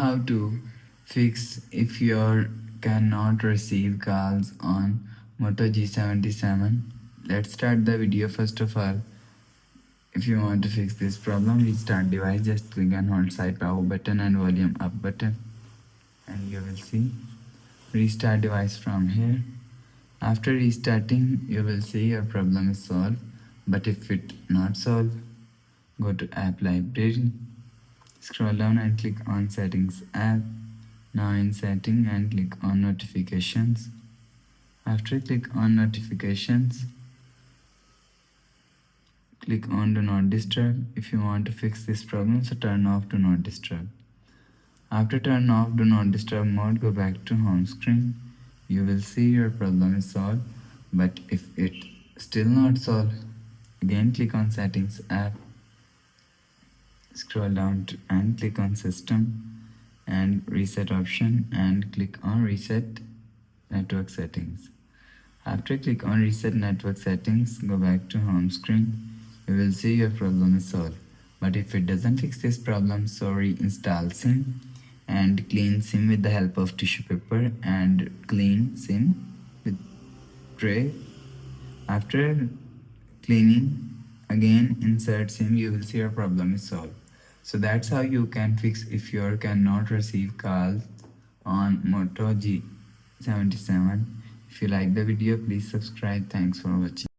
how to fix if you cannot receive calls on Moto G77. Let's start the video. First of all, if you want to fix this problem, restart device. Just click and hold side power button and volume up button, and you will see restart device from here. After restarting, you will see your problem is solved. But if it not solved, go to app library, scroll down and click on settings app. Now in setting and click on notifications. After click on notifications, click on do not disturb. If you want to fix this problem, so turn off do not disturb. After turn off do not disturb mode, go back to home screen. You will see your problem is solved. But if it still not solved, again click on settings app, scroll down and click on system and reset option and click on reset network settings. After click on reset network settings, go back to home screen. You will see your problem is solved. But if it doesn't fix this problem, so reinstall SIM and clean SIM with the help of tissue paper and clean SIM with tray. After cleaning, again insert SIM, you will see your problem is solved. So that's how you can fix if you cannot receive calls on Moto G77. If you like the video, please subscribe. Thanks for watching.